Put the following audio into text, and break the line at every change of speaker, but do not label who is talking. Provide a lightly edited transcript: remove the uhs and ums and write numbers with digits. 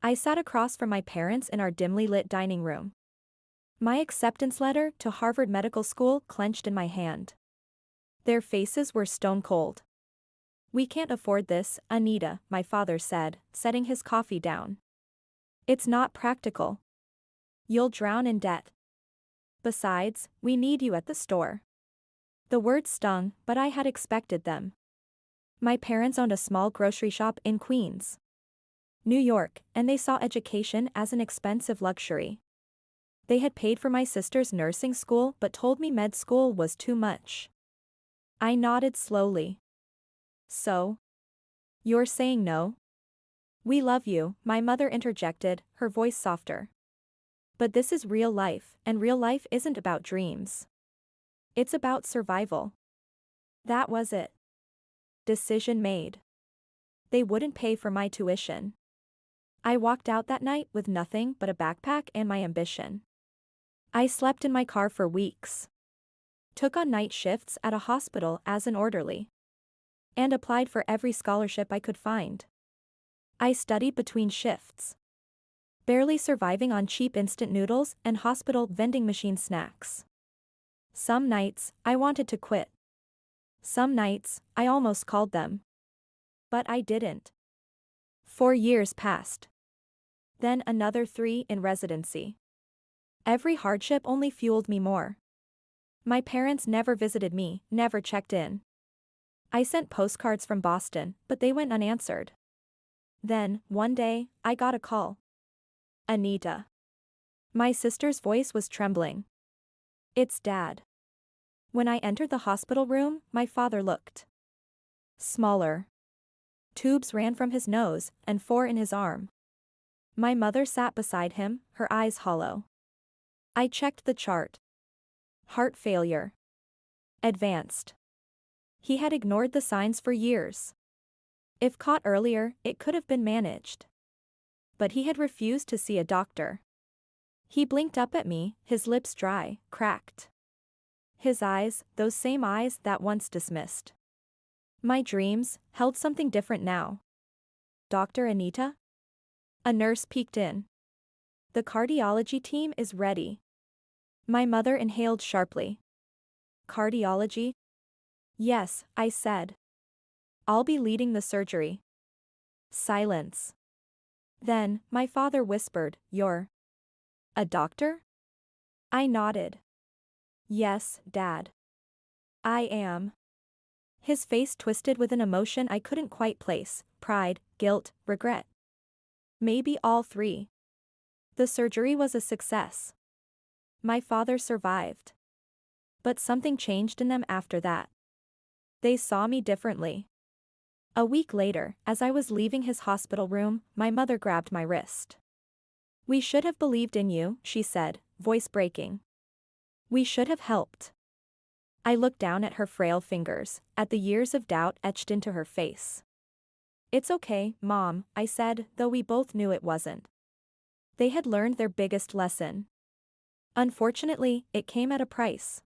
I sat across from my parents in our dimly lit dining room. My acceptance letter to Harvard Medical School clenched in my hand. Their faces were stone cold. "We can't afford this, Anita," my father said, setting his coffee down. "It's not practical. You'll drown in debt. Besides, we need you at the store." The words stung, but I had expected them. My parents owned a small grocery shop in Queens, New York, and they saw education as an expensive luxury. They had paid for my sister's nursing school but told me med school was too much. I nodded slowly. "So? You're saying no?" "We love you," my mother interjected, her voice softer. "But this is real life, and real life isn't about dreams. It's about survival." That was it. Decision made. They wouldn't pay for my tuition. I walked out that night with nothing but a backpack and my ambition. I slept in my car for weeks. Took on night shifts at a hospital as an orderly. And applied for every scholarship I could find. I studied between shifts, barely surviving on cheap instant noodles and hospital vending machine snacks. Some nights, I wanted to quit. Some nights, I almost called them. But I didn't. 4 years passed. Then another 3 in residency. Every hardship only fueled me more. My parents never visited me, never checked in. I sent postcards from Boston, but they went unanswered. Then, one day, I got a call. "Anita." My sister's voice was trembling. "It's Dad." When I entered the hospital room, my father looked smaller. Tubes ran from his nose, and 4 in his arm. My mother sat beside him, her eyes hollow. I checked the chart. Heart failure. Advanced. He had ignored the signs for years. If caught earlier, it could have been managed. But he had refused to see a doctor. He blinked up at me, his lips dry, cracked. His eyes, those same eyes that once dismissed my dreams, held something different now. "Dr. Anita?" A nurse peeked in. "The cardiology team is ready." My mother inhaled sharply. "Cardiology?" "Yes," I said. "I'll be leading the surgery." Silence. Then, my father whispered, "You're a doctor?" I nodded. "Yes, Dad. I am." His face twisted with an emotion I couldn't quite place: pride, guilt, regret. Maybe all 3. The surgery was a success. My father survived. But something changed in them after that. They saw me differently. A week later, as I was leaving his hospital room, my mother grabbed my wrist. "We should have believed in you," she said, voice breaking. "We should have helped." I looked down at her frail fingers, at the years of doubt etched into her face. "It's okay, Mom," I said, though we both knew it wasn't. They had learned their biggest lesson. Unfortunately, it came at a price.